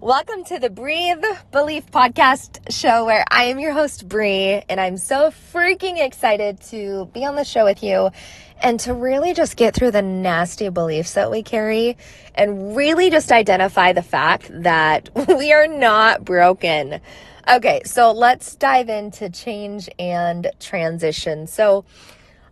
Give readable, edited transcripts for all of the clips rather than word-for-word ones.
Welcome to the Breathe Belief podcast show where I am your host, Bree, and I'm so freaking excited to be on the show with you and to really just get through the nasty beliefs that we carry and really just identify the fact that we are not broken. Okay, so let's dive into change and transition. So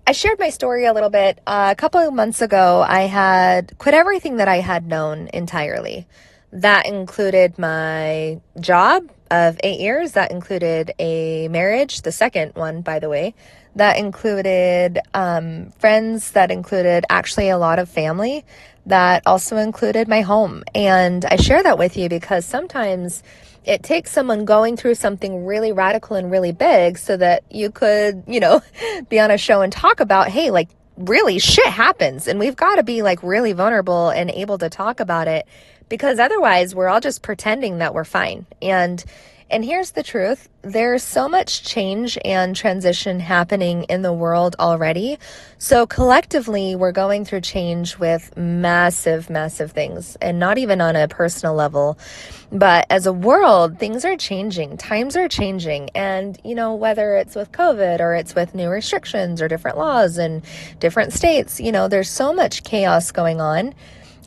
I shared my story a little bit. A couple of months ago, I had quit everything that I had known entirely. That included my job of 8 years. That included a marriage, the second one, by the way. That included friends. That included actually a lot of family. That also included my home. And I share that with you because sometimes it takes someone going through something really radical and really big so that you could, be on a show and talk about, hey, like really shit happens and we've got to be like really vulnerable and able to talk about it, because otherwise we're all just pretending that we're fine. And here's the truth. There's so much change and transition happening in the world already. So collectively, we're going through change with massive, massive things, and not even on a personal level. But as a world, things are changing. Times are changing. And, whether it's with COVID or it's with new restrictions or different laws in different states, there's so much chaos going on.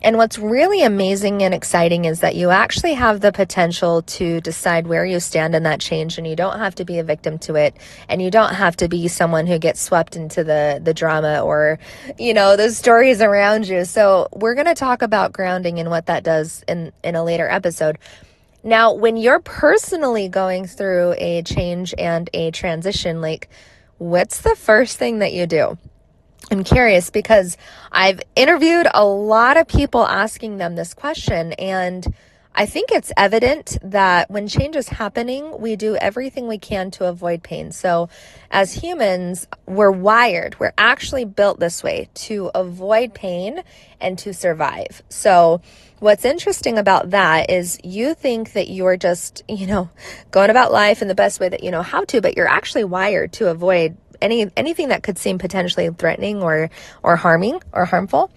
And what's really amazing and exciting is that you actually have the potential to decide where you stand in that change, and you don't have to be a victim to it, and you don't have to be someone who gets swept into the drama or, the stories around you. So we're going to talk about grounding and what that does in a later episode. Now, when you're personally going through a change and a transition, like, what's the first thing that you do? I'm curious because I've interviewed a lot of people asking them this question, and I think it's evident that when change is happening, we do everything we can to avoid pain. So as humans, we're wired. We're actually built this way to avoid pain and to survive. So what's interesting about that is you think that you're just, going about life in the best way that you know how to, but you're actually wired to avoid anything that could seem potentially threatening or harming or harmful.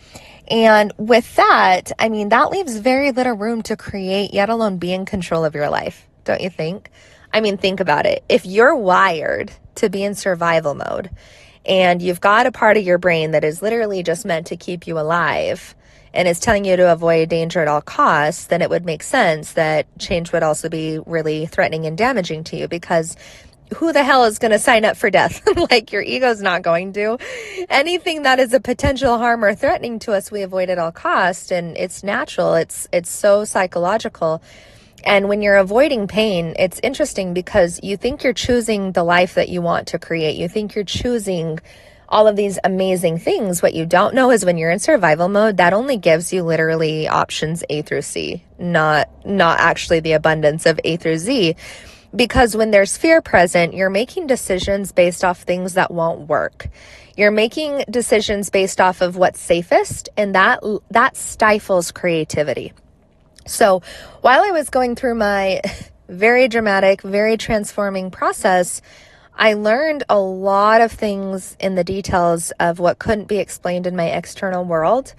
And with that, that leaves very little room to create, yet alone be in control of your life, don't you think? Think about it. If you're wired to be in survival mode and you've got a part of your brain that is literally just meant to keep you alive and is telling you to avoid danger at all costs, then it would make sense that change would also be really threatening and damaging to you, because who the hell is going to sign up for death? Like, your ego's not going to. Anything that is a potential harm or threatening to us, we avoid at all costs. And it's natural. It's so psychological. And when you're avoiding pain, it's interesting because you think you're choosing the life that you want to create. You think you're choosing all of these amazing things. What you don't know is when you're in survival mode, that only gives you literally options A through C, not actually the abundance of A through Z. Because when there's fear present, you're making decisions based off things that won't work. You're making decisions based off of what's safest, and that stifles creativity. So while I was going through my very dramatic, very transforming process, I learned a lot of things in the details of what couldn't be explained in my external world.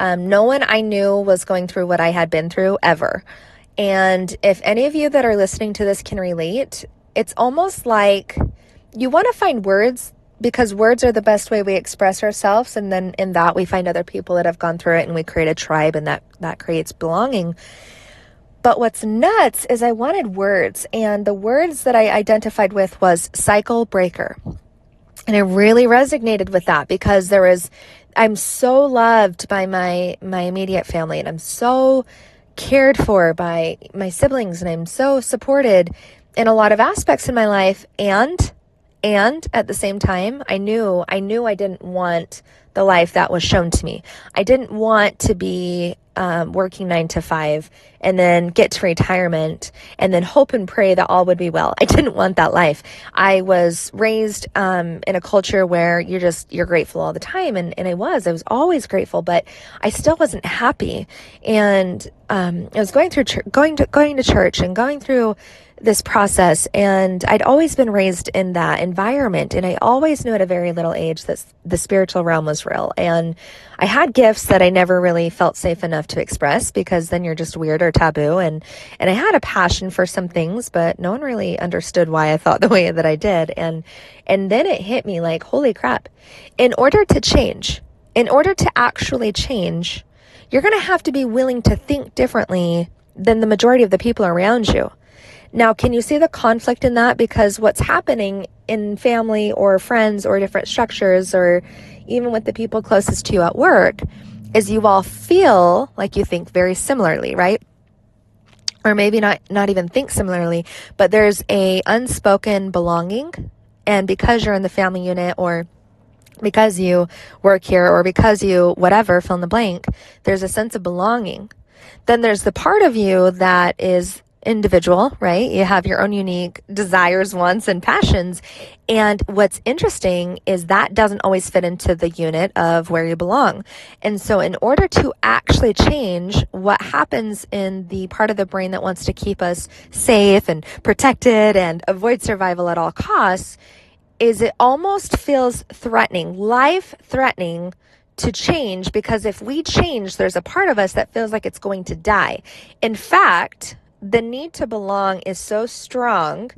No one I knew was going through what I had been through ever. And if any of you that are listening to this can relate, it's almost like you want to find words, because words are the best way we express ourselves. And then in that, we find other people that have gone through it and we create a tribe, and that creates belonging. But what's nuts is I wanted words, and the words that I identified with was cycle breaker. And I really resonated with that because I'm so loved by my immediate family, and I'm so cared for by my siblings, and I'm so supported in a lot of aspects in my life. And at the same time, I knew I didn't want the life that was shown to me. I didn't want to be working 9 to 5 and then get to retirement and then hope and pray that all would be well. I didn't want that life. I was raised in a culture where you're grateful all the time. And I was always grateful, but I still wasn't happy. And I was going to church and going through this process, and I'd always been raised in that environment, and I always knew at a very little age that the spiritual realm was real. And I had gifts that I never really felt safe enough to express because then you're just weird or taboo. And I had a passion for some things, but no one really understood why I thought the way that I did. And then it hit me like, holy crap. In order to actually change, you're going to have to be willing to think differently than the majority of the people around you. Now, can you see the conflict in that? Because what's happening in family or friends or different structures or even with the people closest to you at work is you all feel like you think very similarly, right? Or maybe not even think similarly, but there's a unspoken belonging. And because you're in the family unit or because you work here or because you whatever, fill in the blank, there's a sense of belonging. Then there's the part of you that is individual, right? You have your own unique desires, wants, and passions. And what's interesting is that doesn't always fit into the unit of where you belong. And so in order to actually change what happens in the part of the brain that wants to keep us safe and protected and avoid survival at all costs, is it almost feels threatening, life-threatening to change, because if we change, there's a part of us that feels like it's going to die. In fact, the need to belong is so strong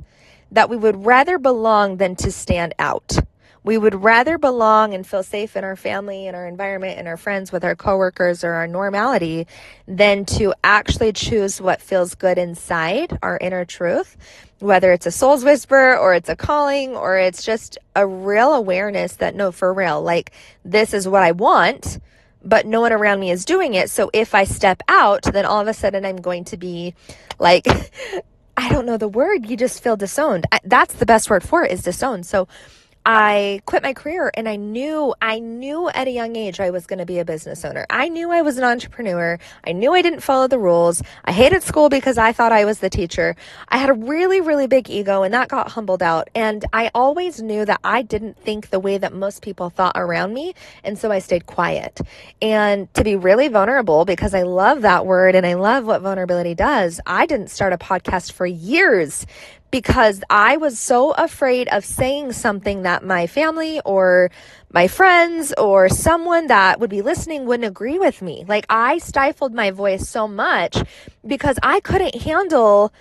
that we would rather belong than to stand out. We would rather belong and feel safe in our family, in our environment, and our friends, with our coworkers or our normality, than to actually choose what feels good inside our inner truth, whether it's a soul's whisper or it's a calling or it's just a real awareness that, no, for real, like this is what I want, but no one around me is doing it. So if I step out, then all of a sudden I'm going to be like, I don't know the word, you just feel disowned. That's the best word for it, is disowned. So I quit my career and I knew at a young age I was going to be a business owner. I knew I was an entrepreneur. I knew I didn't follow the rules. I hated school because I thought I was the teacher. I had a really, really big ego and that got humbled out. And I always knew that I didn't think the way that most people thought around me. And so I stayed quiet. And to be really vulnerable, because I love that word and I love what vulnerability does, I didn't start a podcast for years because I was so afraid of saying something that my family or my friends or someone that would be listening wouldn't agree with me. Like, I stifled my voice so much because I couldn't handle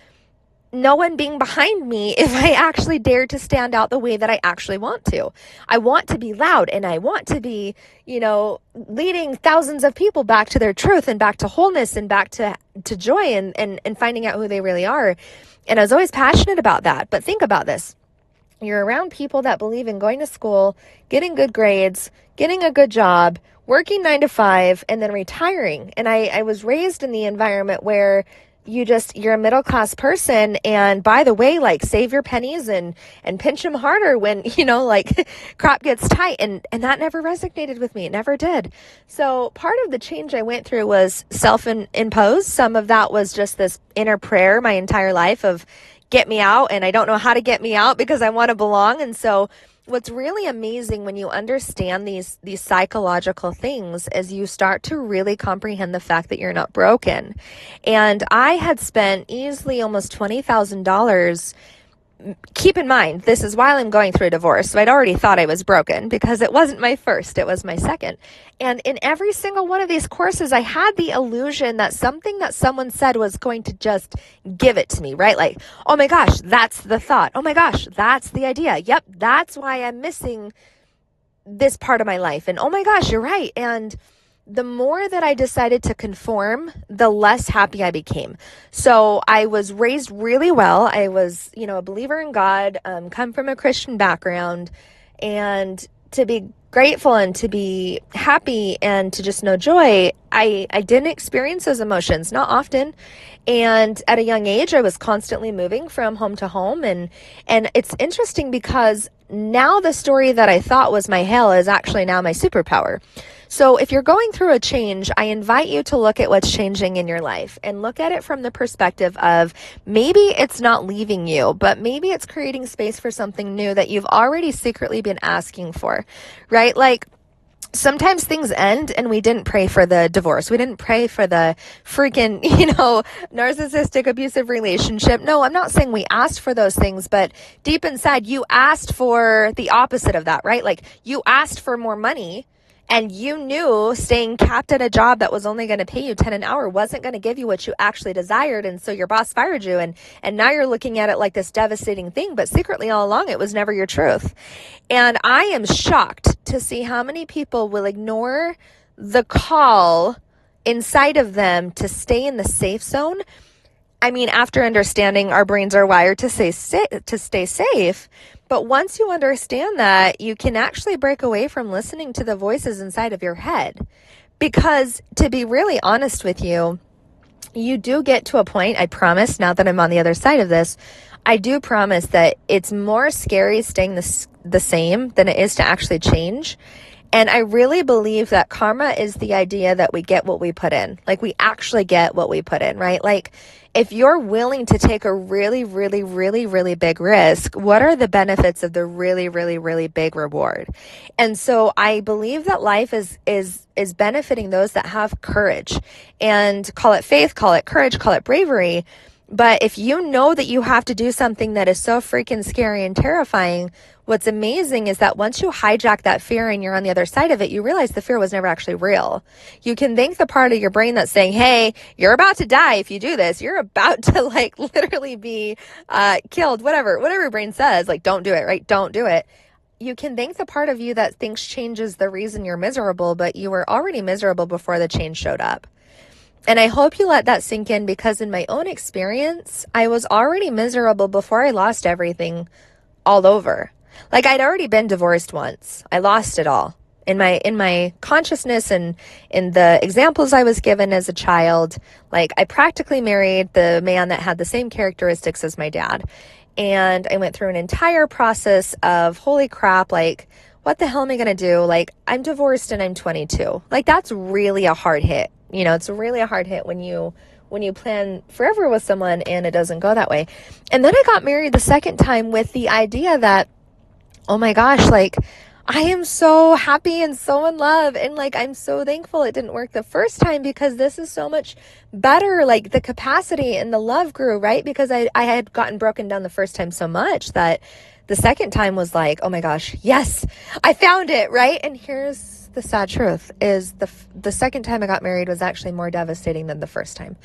no one being behind me if I actually dared to stand out the way that I actually want to. I want to be loud and I want to be, leading thousands of people back to their truth and back to wholeness and back to joy and finding out who they really are. And I was always passionate about that. But think about this. You're around people that believe in going to school, getting good grades, getting a good job, working 9 to 5, and then retiring. And I was raised in the environment where you're a middle class person. And by the way, like, save your pennies and pinch them harder when, crap gets tight. And that never resonated with me. It never did. So part of the change I went through was self-imposed. Some of that was just this inner prayer my entire life of get me out. And I don't know how to get me out because I want to belong. And so what's really amazing when you understand these psychological things is you start to really comprehend the fact that you're not broken. And I had spent easily almost $20,000. Keep in mind, this is while I'm going through a divorce. So I'd already thought I was broken because it wasn't my first, it was my second. And in every single one of these courses, I had the illusion that something that someone said was going to just give it to me, right? Like, oh my gosh, that's the thought. Oh my gosh, that's the idea. Yep, that's why I'm missing this part of my life. And oh my gosh, you're right. And the more that I decided to conform, the less happy I became. So I was raised really well. I was, a believer in God, come from a Christian background, and to be grateful and to be happy and to just know joy, I didn't experience those emotions, not often. And at a young age, I was constantly moving from home to home. And it's interesting because now the story that I thought was my hell is actually now my superpower. So if you're going through a change, I invite you to look at what's changing in your life and look at it from the perspective of maybe it's not leaving you, but maybe it's creating space for something new that you've already secretly been asking for, right? Like, sometimes things end and we didn't pray for the divorce. We didn't pray for the freaking, narcissistic abusive relationship. No, I'm not saying we asked for those things, but deep inside you asked for the opposite of that, right? Like, you asked for more money And you knew staying capped at a job that was only going to pay you 10 an hour wasn't going to give you what you actually desired. And so your boss fired you. And now you're looking at it like this devastating thing, but secretly all along, it was never your truth. And I am shocked to see how many people will ignore the call inside of them to stay in the safe zone. I mean, after understanding our brains are wired to stay safe, but once you understand that, you can actually break away from listening to the voices inside of your head. Because to be really honest with you, you do get to a point, I promise, now that I'm on the other side of this, I do promise that it's more scary staying the same than it is to actually change. And I really believe that karma is the idea that we get what we put in. Like, we actually get what we put in, right? Like, if you're willing to take a really, really, really, really big risk, what are the benefits of the really, really, really big reward? And so I believe that life is benefiting those that have courage, and call it faith, call it courage, call it bravery. But if you know that you have to do something that is so freaking scary and terrifying, what's amazing is that once you hijack that fear and you're on the other side of it, you realize the fear was never actually real. You can thank the part of your brain that's saying, hey, you're about to die if you do this. You're about to like literally be killed, whatever your brain says, like, don't do it, right? Don't do it. You can thank the part of you that thinks change is the reason you're miserable, but you were already miserable before the change showed up. And I hope you let that sink in, because in my own experience, I was already miserable before I lost everything all over. Like, I'd already been divorced once. I lost it all. In my consciousness and in the examples I was given as a child, like, I practically married the man that had the same characteristics as my dad. And I went through an entire process of, holy crap, like, what the hell am I going to do? Like, I'm divorced and I'm 22. Like, that's really a hard hit. You know, it's really a hard hit when you plan forever with someone and it doesn't go that way. And then I got married the second time with the idea that, oh my gosh, like, I am so happy and so in love. And like, I'm so thankful it didn't work the first time, because this is so much better. Like, the capacity and the love grew, right? Because I had gotten broken down the first time so much that the second time was like, oh my gosh, yes, I found it, right? And here's the sad truth is the second time I got married was actually more devastating than the first time.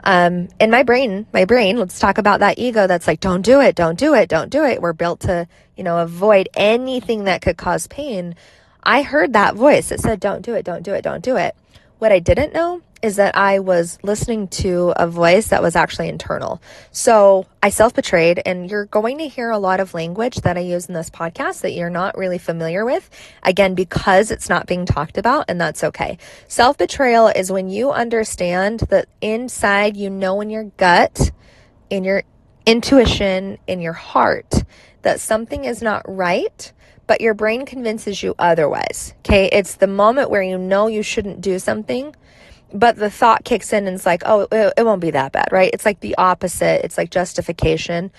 And my brain, let's talk about that ego that's like, don't do it, don't do it, don't do it. We're built to, avoid anything that could cause pain. I heard that voice that said, don't do it, don't do it, don't do it. What I didn't know is that I was listening to a voice that was actually internal. So I self-betrayed, and you're going to hear a lot of language that I use in this podcast that you're not really familiar with, again, because it's not being talked about, and that's okay. Self-betrayal is when you understand that inside, in your gut, in your intuition, in your heart, that something is not right, but your brain convinces you otherwise, okay? It's the moment where you shouldn't do something, but the thought kicks in and it's like, oh, it won't be that bad, right? It's like the opposite. It's like justification,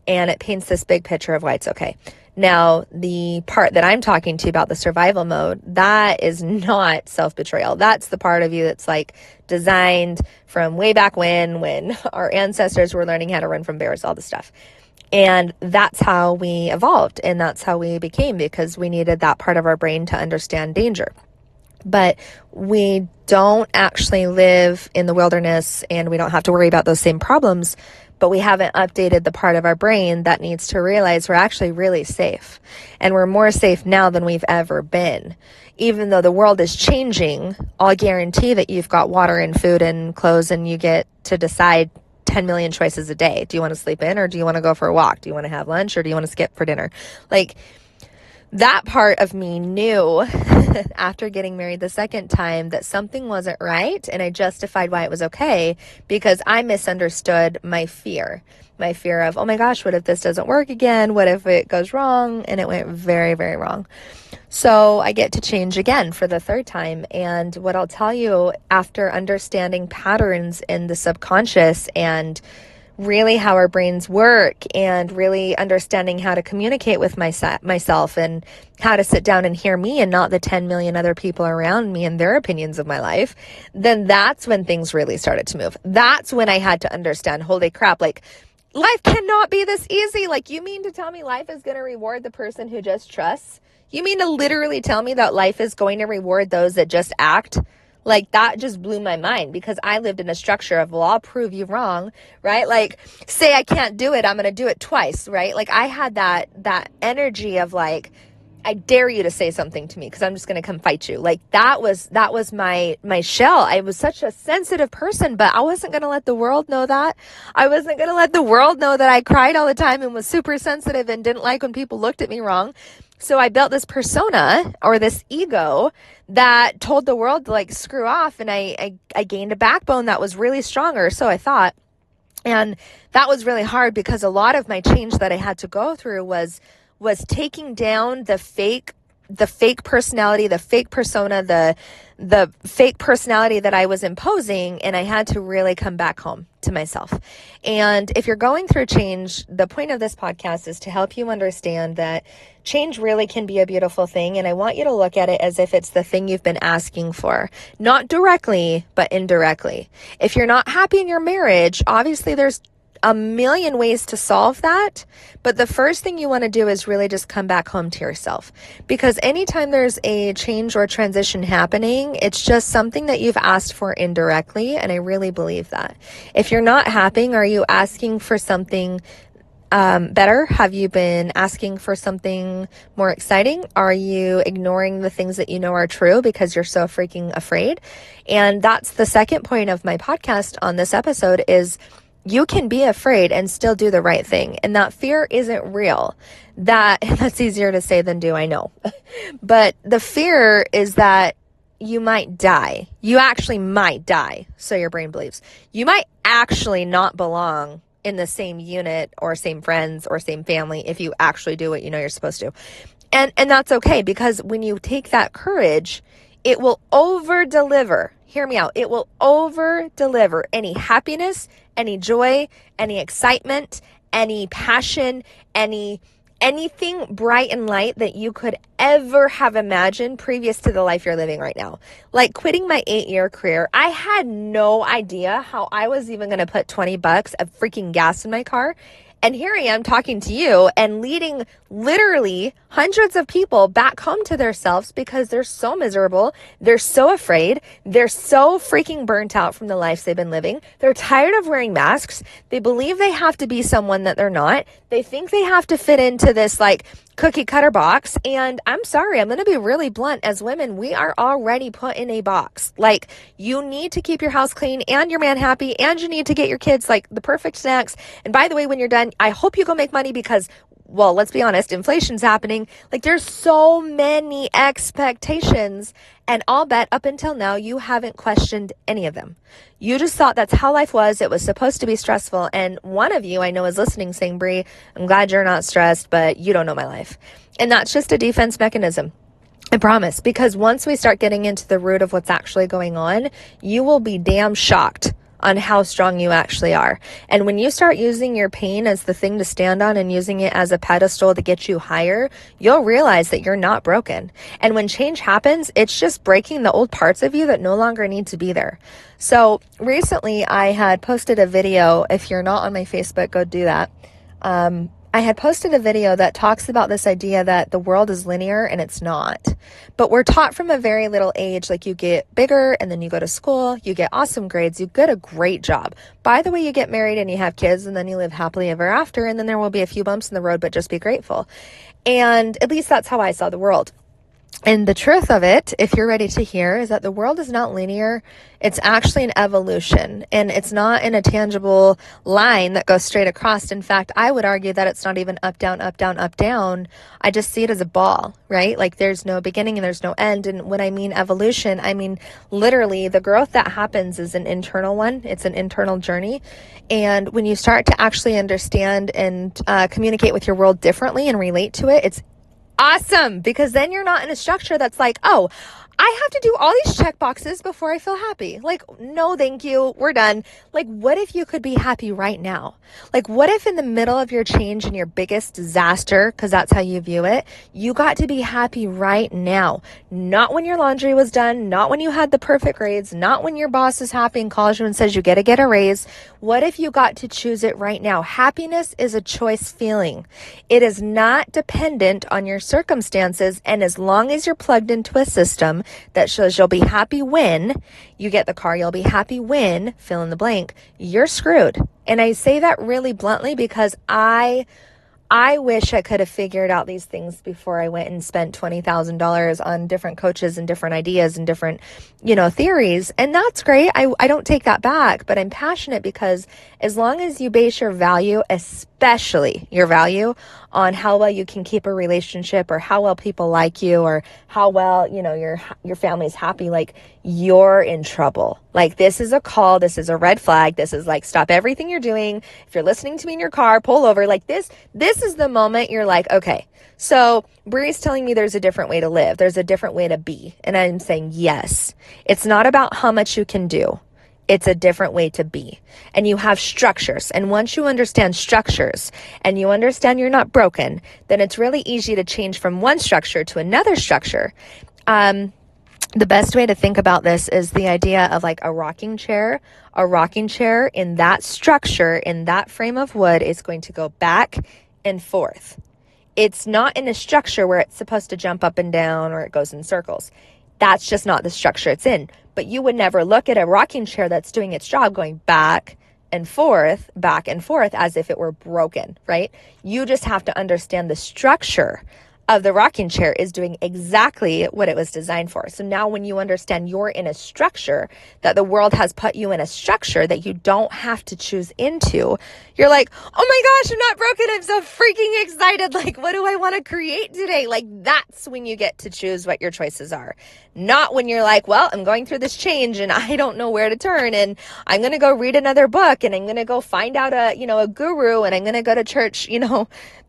and it paints this big picture of why it's okay. Now, the part that I'm talking to you about, the survival mode, that is not self-betrayal. That's the part of you that's like designed from way back when our ancestors were learning how to run from bears, all this stuff. And that's how we evolved, and that's how we became, because we needed that part of our brain to understand danger. But we don't actually live in the wilderness, and we don't have to worry about those same problems, but we haven't updated the part of our brain that needs to realize we're actually really safe. And we're more safe now than we've ever been. Even though the world is changing, I'll guarantee that you've got water and food and clothes, and you get to decide 10 million choices a day. Do you want to sleep in, or do you want to go for a walk? Do you want to have lunch, or do you want to skip for dinner? Like, that part of me knew after getting married the second time that something wasn't right, and I justified why it was okay, because I misunderstood my fear of, oh my gosh, what if this doesn't work again? What if it goes wrong? And it went very, very wrong. So I get to change again for the third time. And what I'll tell you, after understanding patterns in the subconscious and really how our brains work, and really understanding how to communicate with myself and how to sit down and hear me and not the 10 million other people around me and their opinions of my life, then that's when things really started to move. That's when I had to understand, holy crap, like, life cannot be this easy. Like, you mean to tell me life is going to reward the person who just trusts? You mean to literally tell me that life is going to reward those that just act? Like, that just blew my mind, because I lived in a structure of, well, I'll prove you wrong, right? Like, say I can't do it, I'm going to do it twice, right? Like, I had that energy of like, I dare you to say something to me, because I'm just going to come fight you. Like, that was my shell. I was such a sensitive person, but I wasn't going to let the world know that. I wasn't going to let the world know that I cried all the time and was super sensitive and didn't like when people looked at me wrong. So I built this persona, or this ego, that told the world to like screw off. And I gained a backbone that was really stronger. So I thought. And that was really hard, because a lot of my change that I had to go through was taking down the fake personality, the fake persona, the fake personality that I was imposing. And I had to really come back home to myself. And if you're going through change, the point of this podcast is to help you understand that change really can be a beautiful thing. And I want you to look at it as if it's the thing you've been asking for, not directly, but indirectly. If you're not happy in your marriage, obviously there's a million ways to solve that. But the first thing you want to do is really just come back home to yourself, because anytime there's a change or transition happening, it's just something that you've asked for indirectly. And I really believe that. If you're not happy, are you asking for something better? Have you been asking for something more exciting? Are you ignoring the things that you know are true because you're so freaking afraid? And that's the second point of my podcast on this episode is, you can be afraid and still do the right thing. And that fear isn't real. That's easier to say than do, I know. But the fear is that you might die. You actually might die. So your brain believes. You might actually not belong in the same unit or same friends or same family if you actually do what you know you're supposed to. And that's okay, because when you take that courage, it will over deliver. Hear me out. It will over deliver any happiness, any joy, any excitement, any passion, anything bright and light that you could ever have imagined previous to the life you're living right now. Like quitting my 8-year career, I had no idea how I was even going to put $20 of freaking gas in my car. And here I am talking to you and leading literally hundreds of people back home to themselves because they're so miserable. They're so afraid. They're so freaking burnt out from the lives they've been living. They're tired of wearing masks. They believe they have to be someone that they're not. They think they have to fit into this like cookie cutter box. And I'm sorry, I'm going to be really blunt. As women, we are already put in a box. Like, you need to keep your house clean and your man happy, and you need to get your kids like the perfect snacks. And by the way, when you're done, I hope you go make money because, well, let's be honest, inflation's happening. Like, there's so many expectations, and I'll bet up until now, you haven't questioned any of them. You just thought that's how life was. It was supposed to be stressful. And one of you I know is listening saying, Bree, I'm glad you're not stressed, but you don't know my life. And that's just a defense mechanism. I promise, because once we start getting into the root of what's actually going on, you will be damn shocked on how strong you actually are. And when you start using your pain as the thing to stand on and using it as a pedestal to get you higher, you'll realize that you're not broken. And when change happens, it's just breaking the old parts of you that no longer need to be there. So recently I had posted a video. If you're not on my Facebook, go do that. I had posted a video that talks about this idea that the world is linear, and it's not. But we're taught from a very little age, like you get bigger and then you go to school, you get awesome grades, you get a great job. By the way, you get married and you have kids, and then you live happily ever after, and then there will be a few bumps in the road, but just be grateful. And at least that's how I saw the world. And the truth of it, if you're ready to hear, is that the world is not linear. It's actually an evolution, and it's not in a tangible line that goes straight across. In fact, I would argue that it's not even up, down, up, down, up, down. I just see it as a ball, right? Like there's no beginning and there's no end. And when I mean evolution, I mean literally the growth that happens is an internal one. It's an internal journey. And when you start to actually understand and communicate with your world differently and relate to it, it's awesome, because then you're not in a structure that's like, oh, I have to do all these check boxes before I feel happy. Like, no, thank you. We're done. Like, what if you could be happy right now? Like, what if in the middle of your change and your biggest disaster, because that's how you view it, you got to be happy right now? Not when your laundry was done, not when you had the perfect grades, not when your boss is happy and calls you and says you get to get a raise. What if you got to choose it right now? Happiness is a choice feeling. It is not dependent on your circumstances. And as long as you're plugged into a system that shows you'll be happy when you get the car, you'll be happy when, fill in the blank, you're screwed. And I say that really bluntly because I wish I could have figured out these things before I went and spent $20,000 on different coaches and different ideas and different, theories. And that's great. I don't take that back, but I'm passionate because as long as you base your value, especially your value, on how well you can keep a relationship or how well people like you or how well, your family's happy, like you're in trouble. Like this is a call. This is a red flag. This is like, stop everything you're doing. If you're listening to me in your car, pull over. Like this is the moment you're like, okay, so Bree's telling me there's a different way to live. There's a different way to be. And I'm saying, yes, it's not about how much you can do. It's a different way to be. And you have structures. And once you understand structures and you understand you're not broken, then it's really easy to change from one structure to another structure. The best way to think about this is the idea of like a rocking chair. A rocking chair in that structure, in that frame of wood, is going to go back and forth. It's not in a structure where it's supposed to jump up and down or it goes in circles. That's just not the structure it's in. But you would never look at a rocking chair that's doing its job going back and forth as if it were broken, right? You just have to understand the structure of the rocking chair is doing exactly what it was designed for. So now when you understand you're in a structure, that the world has put you in a structure that you don't have to choose into, you're like, oh my gosh, I'm not broken. I'm so freaking excited. Like, what do I want to create today? Like, that's when you get to choose what your choices are. Not when you're like, well, I'm going through this change and I don't know where to turn and I'm going to go read another book and I'm going to go find out a guru and I'm going to go to church,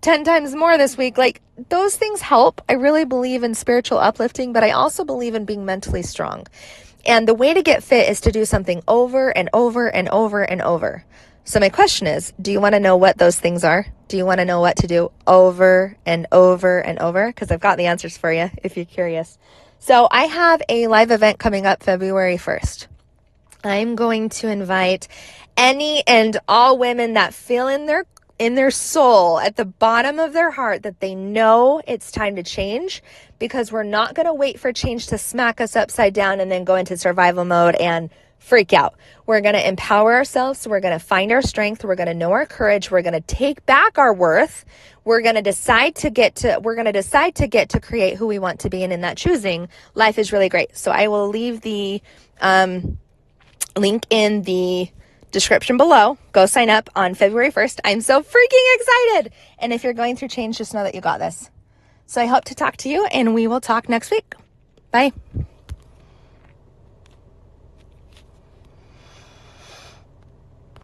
10 times more this week. Like, those things help. I really believe in spiritual uplifting, but I also believe in being mentally strong. And the way to get fit is to do something over and over and over and over. So my question is, do you want to know what those things are? Do you want to know what to do over and over and over? Because I've got the answers for you if you're curious. So I have a live event coming up February 1st. I'm going to invite any and all women that feel in their soul, at the bottom of their heart, that they know it's time to change, because we're not going to wait for change to smack us upside down and then go into survival mode and freak out. We're going to empower ourselves. We're going to find our strength. We're going to know our courage. We're going to take back our worth. We're going to decide to get to create who we want to be. And in that choosing, life is really great. So I will leave the link in the description below. Go sign up on February 1st. I'm so freaking excited. And if you're going through change, just know that you got this. So I hope to talk to you and we will talk next week. Bye.